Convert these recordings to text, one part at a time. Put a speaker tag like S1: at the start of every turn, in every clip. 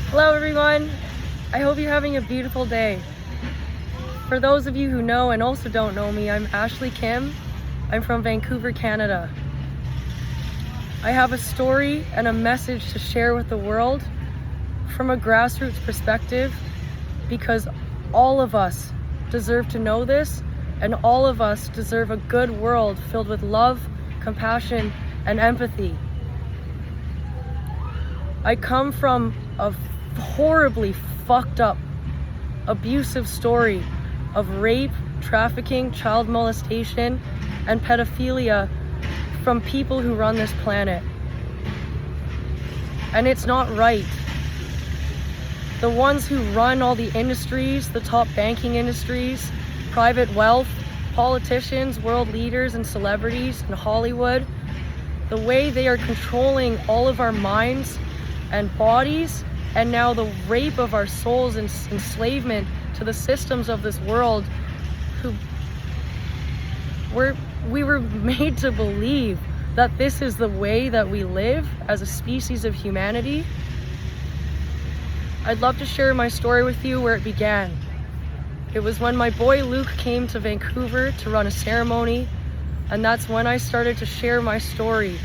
S1: Hello everyone, I hope you're having a beautiful day. For those of you who know and also don't know me, I'm Ashley Kim. I'm from Vancouver, Canada. I have a story and a message to share with the world from a grassroots perspective, because all of us deserve to know this, and all of us deserve a good world filled with love, compassion, and empathy. I come from a horribly fucked up, abusive story of rape, trafficking, child molestation, and pedophilia from people who run this planet. And it's not right. The ones who run all the industries, the top banking industries, private wealth, politicians, world leaders, and celebrities in Hollywood, the way they are controlling all of our minds and bodies, and now the rape of our souls and enslavement to the systems of this world, we were made to believe that this is the way that we live as a species of humanity. I'd love to share my story with you where it began. It was when my boy Luke came to Vancouver to run a ceremony, and that's when I started to share my story.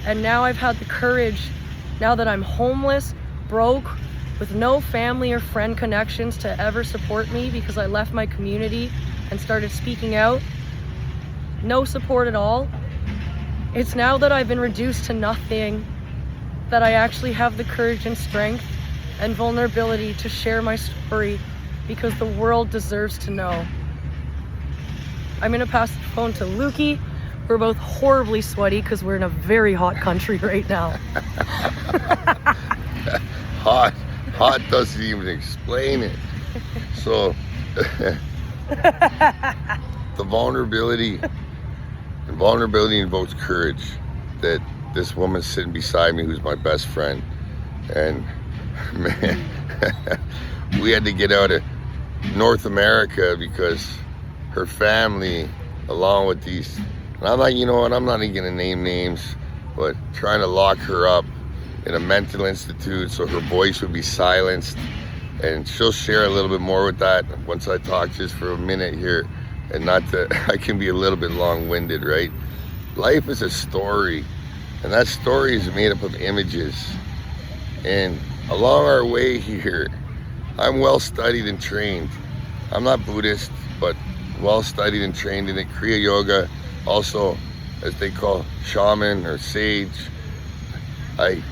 S1: And now I've had the courage, now that I'm homeless, broke, with no family or friend connections to ever support me because I left my community and started speaking out. No support at all. It's now that I've been reduced to nothing that I actually have the courage and strength and vulnerability to share my story, because the world deserves to know. I'm gonna pass the phone to Lukey. We're both horribly sweaty because we're in a very hot country right now.
S2: Hot doesn't even explain it. So the vulnerability invokes courage. That this woman sitting beside me, who's my best friend, and man, we had to get out of North America because her family, along with these, and I'm like, you know what, I'm not even gonna name names, but trying to lock her up in a mental institute so her voice would be silenced. And she'll share a little bit more with that once I talk just for a minute here, and not to, I can be a little bit long-winded, right? Life is a story, and that story is made up of images. And along our way here, I'm well studied and trained. I'm not Buddhist, but well studied and trained in it. Kriya Yoga, also as they call shaman or sage. I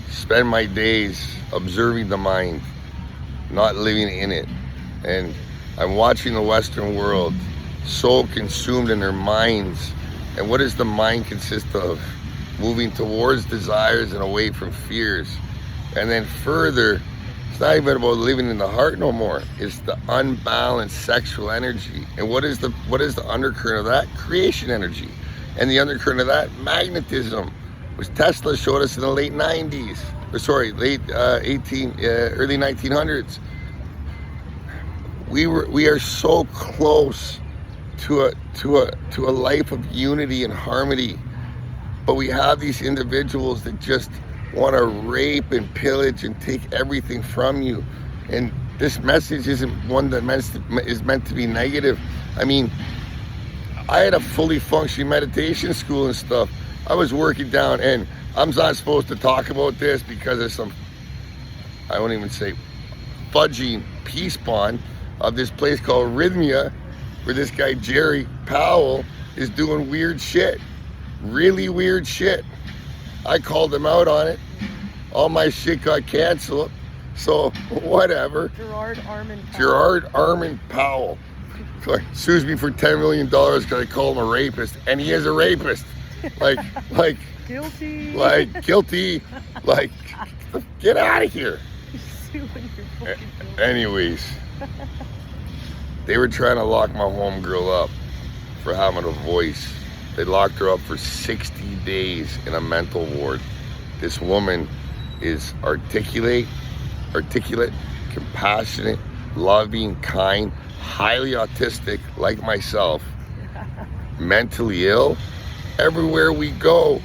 S2: spend my days observing the mind, not living in it. And I'm watching the Western world so consumed in their minds. And what does the mind consist of? Moving towards desires and away from fears. And then further, it's not even about living in the heart no more. It's the unbalanced sexual energy. And what is the undercurrent of that? Creation energy. And the undercurrent of that, magnetism, which Tesla showed us in the late 90s. Or sorry, early 1900s. We are so close to a life of unity and harmony, but we have these individuals that just want to rape and pillage and take everything from you. And this message isn't one that is meant to be negative. I mean, I had a fully functioning meditation school and stuff. I was working down, and I'm not supposed to talk about this because of some, I won't even say, fudging peace bond of this place called Rhythmia, where this guy Jerry Powell is doing weird shit, really weird shit. I called him out on it. All my shit got canceled, so whatever.
S1: Gerard Armand
S2: Powell sues me for $10 million because I call him a rapist, and he is a rapist. Like
S1: guilty.
S2: Get out of here. Anyways, they were trying to lock my homegirl up for having a voice. They locked her up for 60 days in a mental ward. This woman is articulate, compassionate, loving, kind, highly autistic, like myself, mentally ill. Everywhere we go,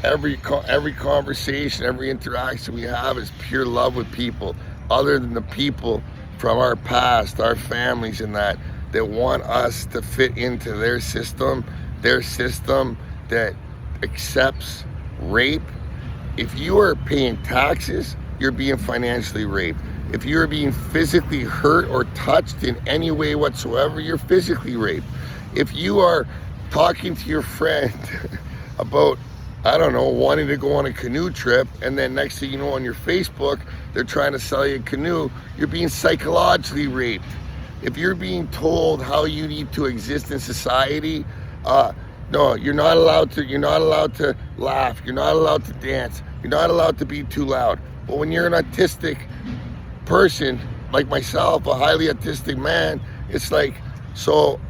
S2: every conversation, every interaction we have is pure love with people, other than the people from our past, our families, and that want us to fit into their system that accepts rape. If you are paying taxes, you're being financially raped. If you're being physically hurt or touched in any way whatsoever, you're physically raped. If you are talking to your friend about, I don't know, wanting to go on a canoe trip, and then next thing you know on your Facebook, they're trying to sell you a canoe, you're being psychologically raped. If you're being told how you need to exist in society, no, you're not allowed to laugh, you're not allowed to dance, you're not allowed to be too loud. But when you're an autistic person, like myself, a highly autistic man, it's like, so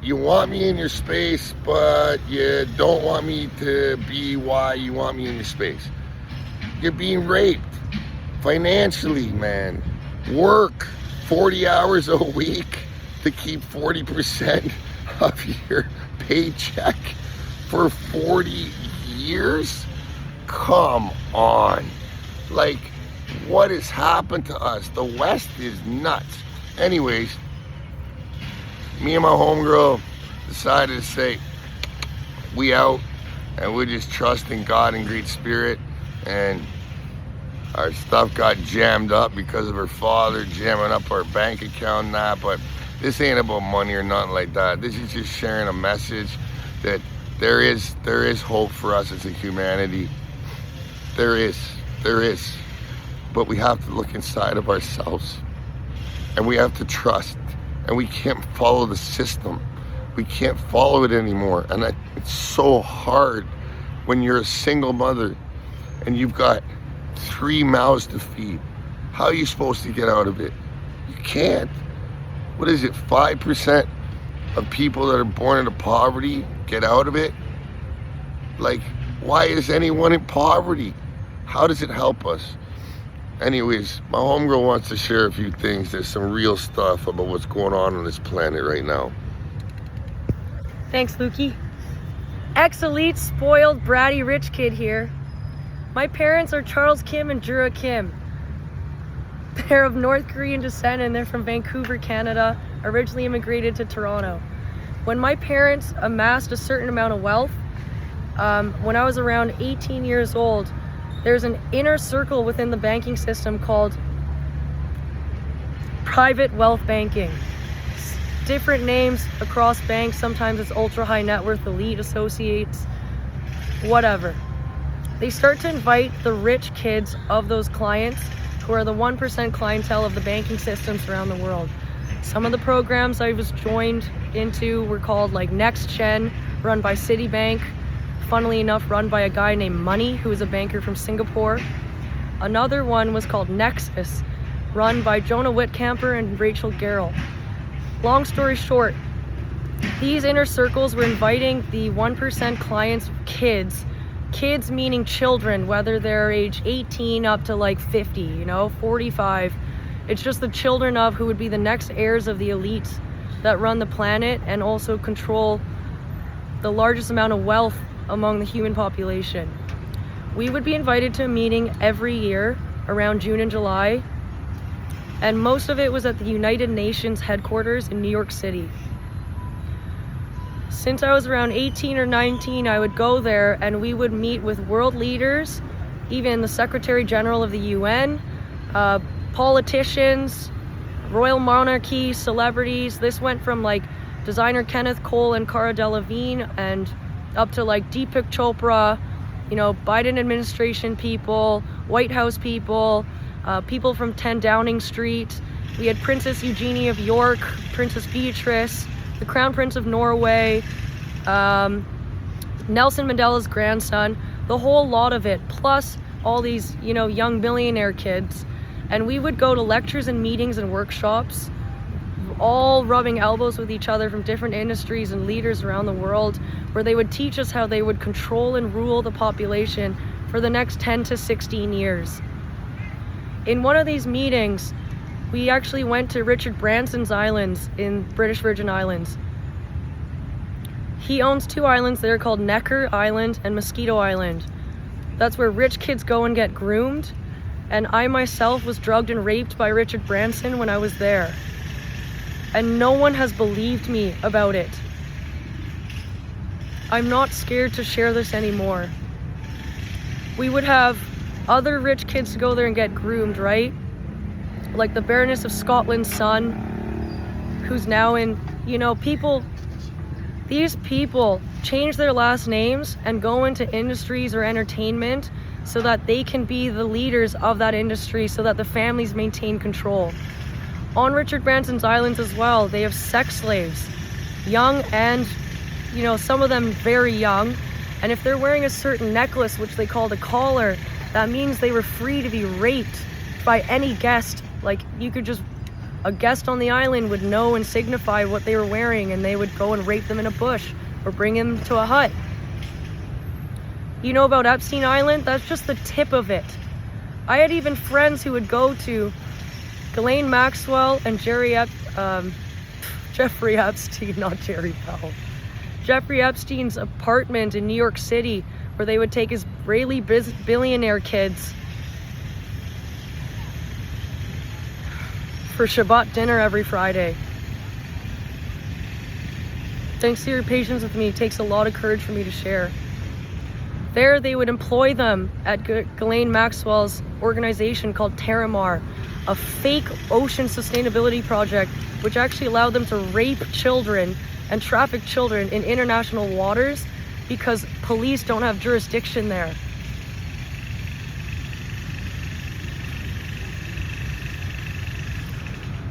S2: you want me in your space, but you don't want me to be why you want me in your space. You're being raped financially, man. Work 40 hours a week to keep 40% of your paycheck for 40 years? Come on. Like, what has happened to us? The West is nuts. Anyways, me and my homegirl decided to say, we out, and we're just trusting God and great spirit. And our stuff got jammed up because of her father jamming up our bank account and that, but this ain't about money or nothing like that. This is just sharing a message that there is hope for us as a humanity. There is. But we have to look inside of ourselves, and we have to trust, and we can't follow the system. We can't follow it anymore. And it's so hard when you're a single mother and you've got 3 mouths to feed. How are you supposed to get out of it? You can't. What is it, 5% of people that are born into poverty get out of it? Like, why is anyone in poverty? How does it help us? Anyways, my homegirl wants to share a few things. There's some real stuff about what's going on this planet right now.
S1: Thanks, Lukey. Ex-elite, spoiled, bratty, rich kid here. My parents are Charles Kim and Jura Kim. They're of North Korean descent, and they're from Vancouver, Canada, originally immigrated to Toronto. When my parents amassed a certain amount of wealth, when I was around 18 years old, there's an inner circle within the banking system called private wealth banking. Different names across banks. Sometimes it's ultra high net worth elite associates, whatever. They start to invite the rich kids of those clients, who are the 1% clientele of the banking systems around the world. Some of the programs I was joined into were called like Next Gen, run by Citibank. Funnily enough, run by a guy named Money, who is a banker from Singapore. Another one was called Nexus, run by Jonah Whitcamper and Rachel Garrell. Long story short, these inner circles were inviting the 1% clients' kids meaning children, whether they're age 18 up to like 50, 45. It's just the children of who would be the next heirs of the elites that run the planet and also control the largest amount of wealth among the human population. We would be invited to a meeting every year around June and July, and most of it was at the United Nations headquarters in New York City. Since I was around 18 or 19, I would go there and we would meet with world leaders, even the Secretary General of the UN, politicians, royal monarchy, celebrities. This went from like designer Kenneth Cole and Cara Delevingne and up to like Deepak Chopra, Biden administration people, White House people, people from 10 Downing Street. We had Princess Eugenie of York, Princess Beatrice, the Crown Prince of Norway, Nelson Mandela's grandson, the whole lot of it, plus all these, young billionaire kids. And we would go to lectures and meetings and workshops, all rubbing elbows with each other from different industries and leaders around the world, where they would teach us how they would control and rule the population for the next 10 to 16 years. In one of these meetings, we actually went to Richard Branson's islands in British Virgin Islands. He owns 2 islands. They're called Necker Island and Mosquito Island. That's where rich kids go and get groomed. And I myself was drugged and raped by Richard Branson when I was there. And no one has believed me about it. I'm not scared to share this anymore. We would have other rich kids to go there and get groomed, right? Like the Baroness of Scotland's son, who's now in, these people change their last names and go into industries or entertainment so that they can be the leaders of that industry, so that the families maintain control. On Richard Branson's islands as well, they have sex slaves, young and, some of them very young. And if they're wearing a certain necklace, which they call the collar, that means they were free to be raped by any guest. Like, a guest on the island would know and signify what they were wearing, and they would go and rape them in a bush or bring them to a hut. You know about Epstein Island? That's just the tip of it. I had even friends who would go to Ghislaine Maxwell and Jeffrey Epstein, not Jerry Powell. Jeffrey Epstein's apartment in New York City, where they would take Israeli billionaire kids for Shabbat dinner every Friday. Thanks to your patience with me, it takes a lot of courage for me to share. There, they would employ them at Ghislaine Maxwell's organization called Terramar, a fake ocean sustainability project which actually allowed them to rape children and traffic children in international waters because police don't have jurisdiction there.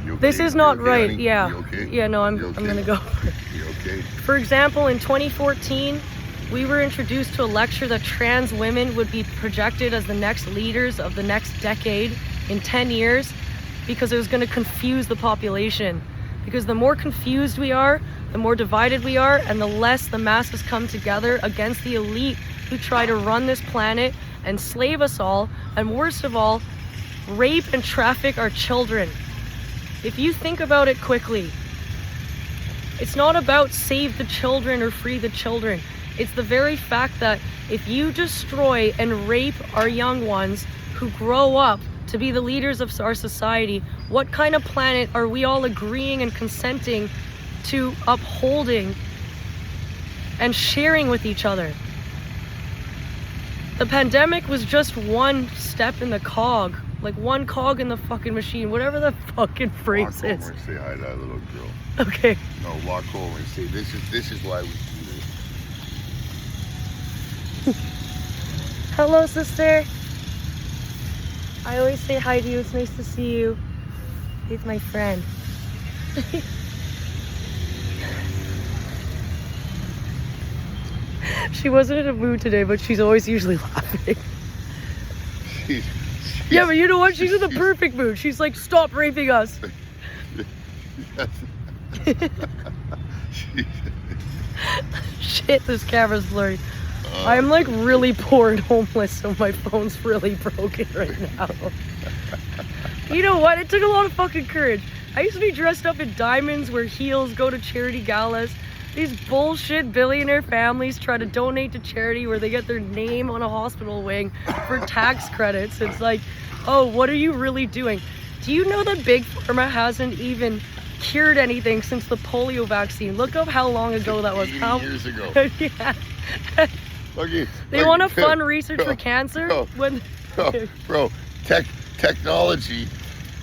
S2: Okay?
S1: This is not right.
S2: Honey?
S1: Yeah.
S2: You okay?
S1: Yeah, no, I'm gonna go.
S2: You okay?
S1: For example, in 2014, we were introduced to a lecture that trans women would be projected as the next leaders of the next decade in 10 years because it was going to confuse the population. Because the more confused we are, the more divided we are, and the less the masses come together against the elite who try to run this planet and slave us all, and worst of all, rape and traffic our children. If you think about it quickly, it's not about save the children or free the children. It's the very fact that if you destroy and rape our young ones who grow up to be the leaders of our society, what kind of planet are we all agreeing and consenting to upholding and sharing with each other? The pandemic was just one step in the cog, like one cog in the fucking machine, whatever the fucking phrase
S2: Walk
S1: is.
S2: over and say hi to that little girl.
S1: Okay.
S2: No, walk over and say, this is why we do this.
S1: Hello, sister. I always say hi to you. It's nice to see you. He's my friend. She wasn't in a mood today, but she's always usually laughing. Yeah, but you know what? She's in the perfect mood. She's like, stop raping us. Shit, this camera's blurry. I'm like really poor and homeless, so my phone's really broken right now. You know what? It took a lot of fucking courage. I used to be dressed up in diamonds, wear heels, go to charity galas. These bullshit billionaire families try to donate to charity where they get their name on a hospital wing for tax credits. It's like, oh, what are you really doing? Do you know that Big Pharma hasn't even cured anything since the polio vaccine? Look up how long ago that was.
S2: 80 years ago.
S1: Yeah.
S2: Okay,
S1: They want to fund research for cancer?
S2: Bro, technology,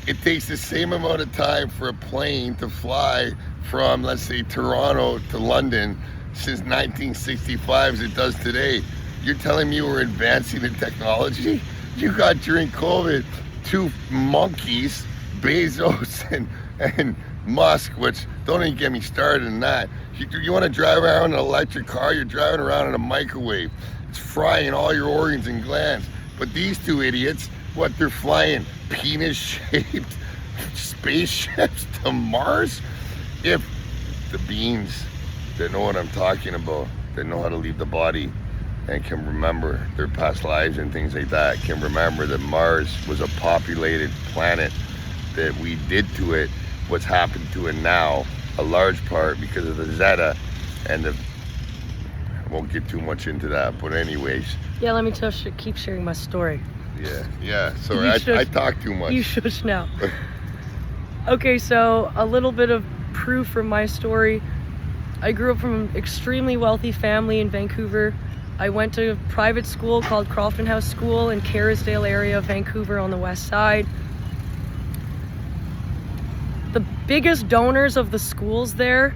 S2: it takes the same amount of time for a plane to fly from, let's say, Toronto to London since 1965 as it does today. You're telling me we're advancing in technology? You got during COVID 2 monkeys, Bezos and Musk, which don't even get me started in that. You want to drive around in an electric car, you're driving around in a microwave. It's frying all your organs and glands. But these 2 idiots, what, they're flying penis-shaped spaceships to Mars? If the beings that know what I'm talking about, that know how to leave the body and can remember their past lives and things like that, can remember that Mars was a populated planet, that we did to it what's happened to it now, a large part because of the Zeta and the won't get too much into that. But anyways.
S1: Yeah, let me keep sharing my story.
S2: Yeah. Sorry, I talk too much.
S1: You shush now. Okay, so a little bit of proof from my story. I grew up from an extremely wealthy family in Vancouver. I went to a private school called Crofton House School in Kerrisdale area of Vancouver on the west side. The biggest donors of the schools there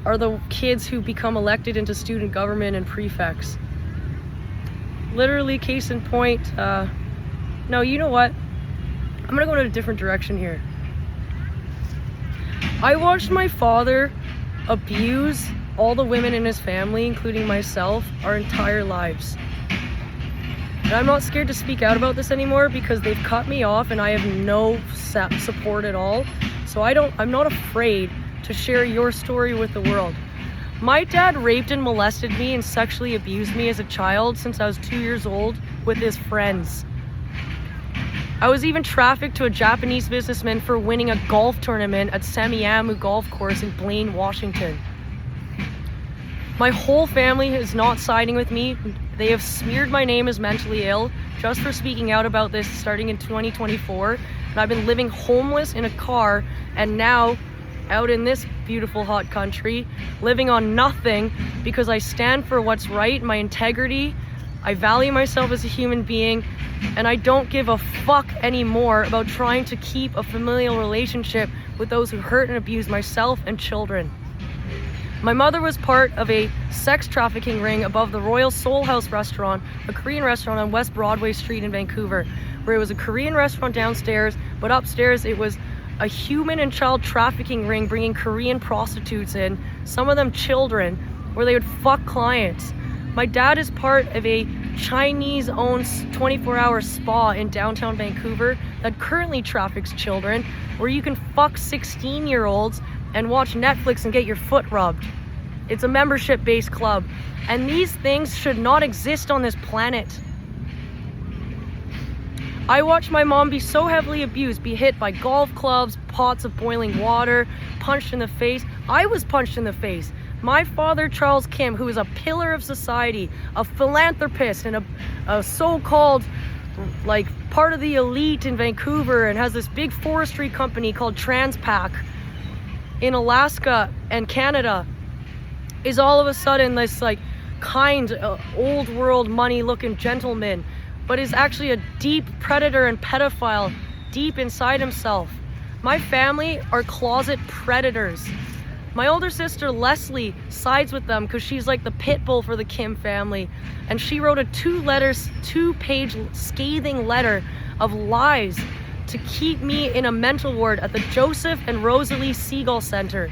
S1: are the kids who become elected into student government and prefects. Literally, case in point, no, you know what? I'm gonna go in a different direction here. I watched my father abuse all the women in his family, including myself, our entire lives. And I'm not scared to speak out about this anymore because they've cut me off and I have no support at all. So I'm not afraid to share your story with the world. My dad raped and molested me and sexually abused me as a child since I was 2 years old with his friends. I was even trafficked to a Japanese businessman for winning a golf tournament at Semiahmoo Golf Course in Blaine, Washington. My whole family is not siding with me. They have smeared my name as mentally ill just for speaking out about this starting in 2024. And I've been living homeless in a car and now out in this beautiful hot country, living on nothing because I stand for what's right, my integrity. I value myself as a human being, and I don't give a fuck anymore about trying to keep a familial relationship with those who hurt and abuse myself and children. My mother was part of a sex trafficking ring above the Royal Soul House restaurant, a Korean restaurant on West Broadway Street in Vancouver, where it was a Korean restaurant downstairs, but upstairs it was a human and child trafficking ring bringing Korean prostitutes in, some of them children, where they would fuck clients. My dad is part of a Chinese-owned 24-hour spa in downtown Vancouver that currently traffics children, where you can fuck 16-year-olds and watch Netflix and get your foot rubbed. It's a membership-based club, and these things should not exist on this planet. I watched my mom be so heavily abused, be hit by golf clubs, pots of boiling water, punched in the face. I was punched in the face. My father, Charles Kim, who is a pillar of society, a philanthropist, and a so-called part of the elite in Vancouver, and has this big forestry company called Transpac in Alaska and Canada, is all of a sudden this kind, old world money looking gentleman, but is actually a deep predator and pedophile deep inside himself. My family are closet predators. My older sister Leslie sides with them because she's like the pit bull for the Kim family, and she wrote a two-page scathing letter of lies to keep me in a mental ward at the Joseph and Rosalie Seagull Center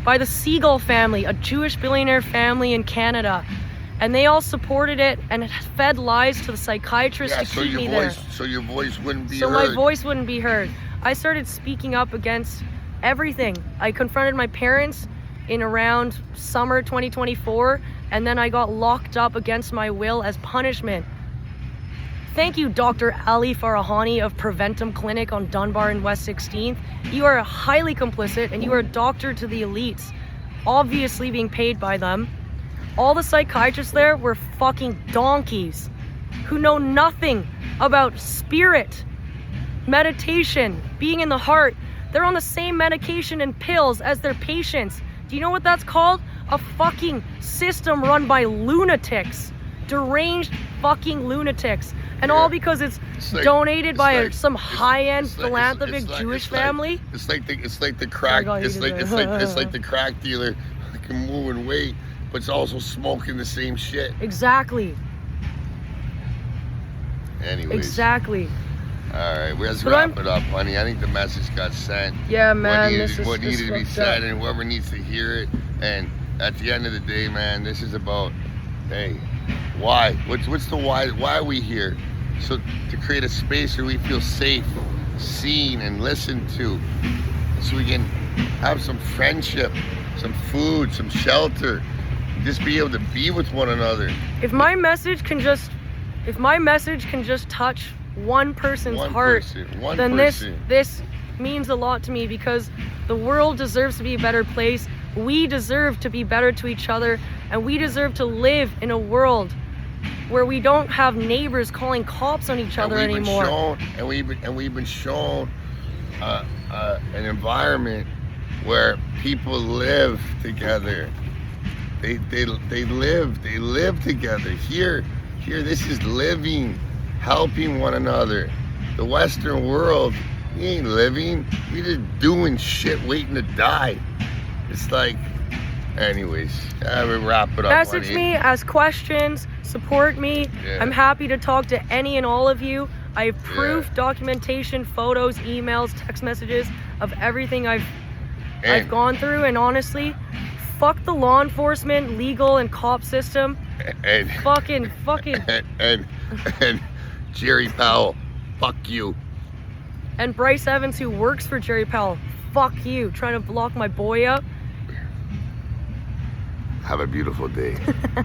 S1: by the Seagull family, a Jewish billionaire family in Canada. And they all supported it and fed lies to the psychiatrist to keep me there.
S2: So your voice wouldn't be heard.
S1: So my voice wouldn't be heard. I started speaking up against everything. I confronted my parents in around summer 2024, and then I got locked up against my will as punishment. Thank you, Dr. Ali Farahani of Preventum Clinic on Dunbar and West 16th. You are highly complicit, and you are a doctor to the elites, obviously being paid by them. All the psychiatrists there were fucking donkeys who know nothing about spirit, meditation, being in the heart. They're on the same medication and pills as their patients. Do you know what that's called? A fucking system run by lunatics. Deranged fucking lunatics. And all because it's donated by some high-end philanthropic Jewish family.
S2: It's like the crack. It's like the crack dealer can moving weight, but it's also smoking the same shit.
S1: Exactly.
S2: Anyways.
S1: Exactly.
S2: All right, let's wrap it up, honey. I think the message got sent.
S1: Yeah, man.
S2: What needed to be said, and whoever needs to hear it. And at the end of the day, man, this is about, hey, why? What's the why? Why are we here? So to create a space where we feel safe, seen, and listened to, so we can have some friendship, some food, some shelter, just be able to be with one another. If my message can just touch one person's heart, then this means a lot to me, because the world deserves to be a better place. We deserve to be better to each other,
S1: And we deserve to live in a world where we don't have neighbors calling cops on each other anymore.
S2: We've been shown an environment where people live together. They live together. Here, this is living, helping one another. The Western world, we ain't living. We just doing shit, waiting to die. It's like, anyways, I will wrap it up.
S1: Message me, ask questions, support me.
S2: Yeah.
S1: I'm happy to talk to any and all of you. I have proof, documentation, photos, emails, text messages of everything I've gone through. And honestly, fuck the law enforcement, legal, and cop system.
S2: And
S1: fucking.
S2: and Jerry Powell, fuck you.
S1: And Bryce Evans, who works for Jerry Powell, fuck you, trying to block my boy up.
S2: Have a beautiful day.